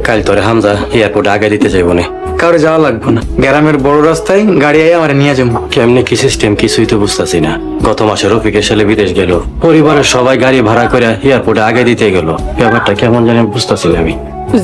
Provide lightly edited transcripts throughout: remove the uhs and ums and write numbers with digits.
কাল তোরে হামজা এয়ারপোর্টে আগে দিতে যাইব না। কাউরে যাওয়া লাগবো না, গ্রামের বড় রাস্তায় গাড়ি আইয়া আমার নিয়ে যাবো। কেমনে কি সিস্টেম কিছুই তো বুঝতেছি না। গত মাসে রফিকের ছেলে বিদেশ গেল, পরিবারের সবাই গাড়ি ভাড়া করে এয়ারপোর্টে আগে দিতে গেল। ব্যাপারটা কেমন জানি বুঝতেছি না আমি।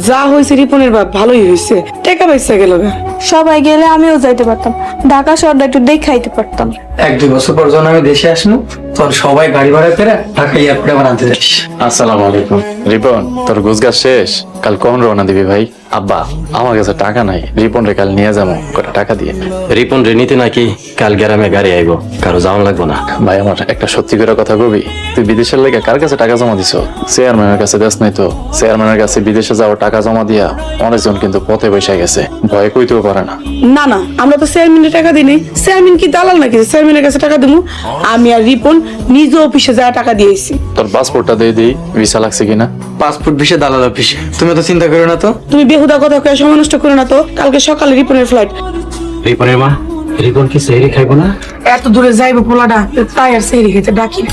যা হয়েছে রিপনের বাপ ভালোই হয়েছে, টাকা পয়সা গেল গা। সবাই গেলে আমিও যাইতে পারতাম, ঢাকা শহরটা একটু দেখাইতে পারতাম। 1-2 বছর পর যখন আমি দেশে আসবো, তোর সবাই গাড়ি ভাড়া করে ঢাকা এয়ারপোর্টে আমার আনতে যাস। আসসালামু আলাইকুম। রিপন, তোর গোছগাছ শেষ? কাল কখন রওনা দিবি ভাই? আব্বা, আমার কাছে টাকা নাই, রিপন রে কাল নিয়ে যাবো, কটা টাকা দিয়ে। রিপন রে নিতে নাকি কাল গ্রামে গাড়ি আইব, কারো যাওয়ান লাগবো না। ভাই আমার একটা সত্যি করে কথা কবি, তুই বিদেশের লেগে কার কাছে টাকা জমা দিছ? চেয়ারম্যানের কাছে দেশ নাই তো? চেয়ারম্যানের কাছে বিদেশে যাওয়ার টাকা জমা দিয়া অনেকজন কিন্তু পথে বসে গেছে, ভয়ে কইতেও পারে না। না না, আমরা তো চেয়ারম্যানের টাকা দিই নাই। চেয়ারম্যান কি দালাল নাকি চেয়ারম্যানের কাছে টাকা দেবো? আমি আর রিপন নিজ অফিসে যা টাকা দিয়েছি। তোর পাসপোর্টটা দিয়ে দিই, ভিসা লাগছে কিনা। পাসপোর্ট ভিসা দালাল অফিসে, তুমি তো চিন্তা করো না তো। তুমি বেহুদা কথা কয়ে সময় নষ্ট করো না তো। কালকে সকালে রিপনের ফ্লাইট। রিপনের মা, রিপন কি সেহরি খাইবো না? এত দূরে যাইবো পোলাটা, তাই আর সেহরি খেতে ডাকি না।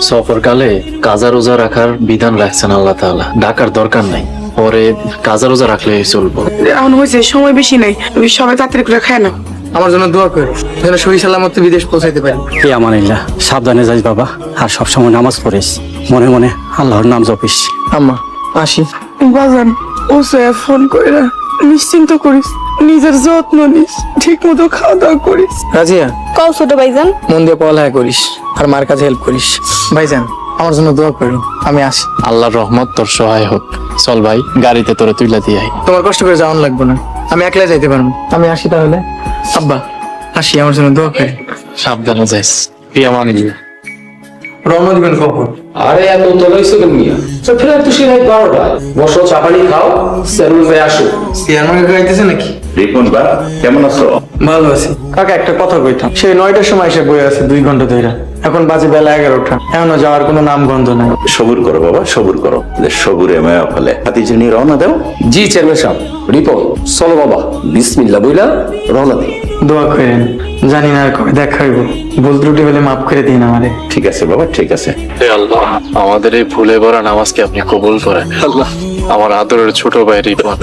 সফরকালে কাজা রোজা রাখার বিধান রাখছেন আল্লাহ তাআলা, ডাকার দরকার নাই, পরে কাজা রোজা রাখলে চলবো। এখন হয়েছে সময় বেশি নাই, তুমি সবাই তাড়াতাড়ি করে খায় না। আমার জন্য দোয়া করো, যেন সহি সালামত বিদেশ পৌঁছাইতে পারি। এ আমানিল্লাহ, সাবধানে যাইস বাবা, আর সবসময় নামাজ পড়িস, মনে মনে আল্লাহর নাম জপিস। আম্মা আসি। বাজান ও ফোন করে নিশ্চিন্ত করিস, নিজের যত্ন নিস, ঠিক মতো খাওয়া দাওয়া করিস। রাজিয়া, কও ছোট ভাইজান। মন দিয়ে পড়ালেখা করিস আর মার কাছে হেল্প করিস। ভাইজান আমার জন্য দোয়া করো, আমি আসি। আল্লাহর রহমত তোর সহায় হোক। চল ভাই, গাড়িতে তোরে তুইলা দিয়ে আই। তোমার কষ্ট করে যাওয়ান লাগবে না, আমি একলা যাইতে পারবো। আমি আসি তাহলে। আব্বা আসি, আমার জন্য দোয়া করি। সাবধানে যাইস। পিয়ামানিল্লাহ। রওনা দিবেন কখন? আরে এত তোলাইছো কেন মিয়া? তো ফের তো সে রাত 12টা। বসো, চা পানি খাও, সেলুন হয়ে আসো। চেয়ারম্যান গাইতেছে নাকি? রিপন বা কেমন আছো? ভালো আছি কাকা, একটা কথা কইতাম। সেই 9টার সময় এসে বই আছে 2 ঘন্টা ধরে, এখন বাজে বেলা 11টা, এখনো যাওয়ার কোনো নাম গন্ধ নাই। সবুর করো বাবা, সবুর করো। সবুরে মায়া ফলে হাতিজে নিয়ে রওনা দাও। জি চেয়ারম্যান সাহেব, রিপন চলো বাবা, বিসমিল্লাহ বইলা রওনা দিই। দোয়া করেন, জানি না আর কবে দেখা হইব। ভুল ত্রুটি হলে মাফ করে দিন আমারে। ঠিক আছে বাবা, ঠিক আছে। হে আল্লাহ, আমাদের এই ভুলে ভরা নামাজকে আপনি কবুল করেন। আল্লাহ, আমার আদরের ছোট ভাই রিপন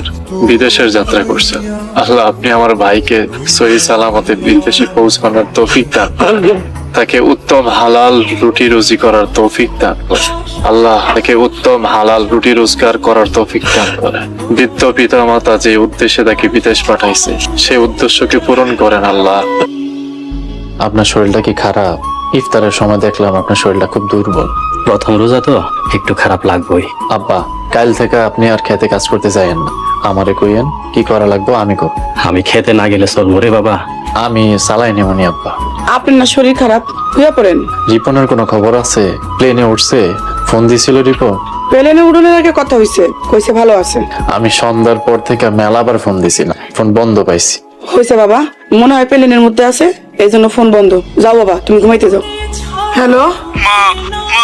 বিদেশের যাত্রা করছে। আল্লাহ, আপনি আমার ভাইকে সহি সালামতে বিদেশে পৌঁছানোর তৌফিক দান করেন। তাকে উত্তম হালাল রুটি রুজি করার তৌফিক দান করেন। আল্লাহ, তাকে উত্তম হালাল রুটি রোজগার করার তৌফিক দান করেন। বৃদ্ধ পিতা মাতা যে উদ্দেশ্যে তাকে বিদেশ পাঠাইছে, সেই উদ্দেশ্যকে পূরণ করেন আল্লাহ। আপনার শরীরটা কি খারাপ? ইফতারের সময় দেখলাম আপনার শরীরটা খুব দুর্বল। প্রথম রোজা তো একটু খারাপ লাগবেই। আব্বা, কাল থেকে আপনি আর খেতে কাজ করতে যাইয়েন না, আমারে কইয়েন কি করা লাগবে আমি করব। আমি খেতে না গেলে চলবো রে বাবা। আমি চালাই নেমনি আব্বা। আপনার না শরীর খারাপ, হয়ে পড়েন। রিপনের কোনো খবর আছে? প্লেনে উঠছে? ফোন দিছিল রিপন? প্লেনে উড়নের আগে কথা হইছে, কইছে ভালো আছে। আমি সন্ধ্যার পর থেকে মেলাবার ফোন দিছিলাম, ফোন বন্ধ পাইছি। হয়েছে বাবা, মনে হয় প্লেনের মধ্যে আছে, এই জন্য ফোন বন্ধ। যাও বাবা, তুমি ঘুমাইতে যাও। হ্যালো মা,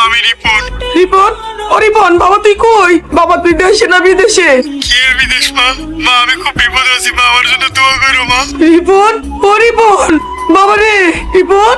আমি রিপন। রিপন? ও রিপন, বাবা তুই কই? বাবা তুই দেশে না বিদেশে? কি এর বিদেশ মা? মা আমি খুব বিপদে আছি মা, আমার জন্য দোয়া করো মা। রিপন, ও রিপন, বাবা রে রিপন।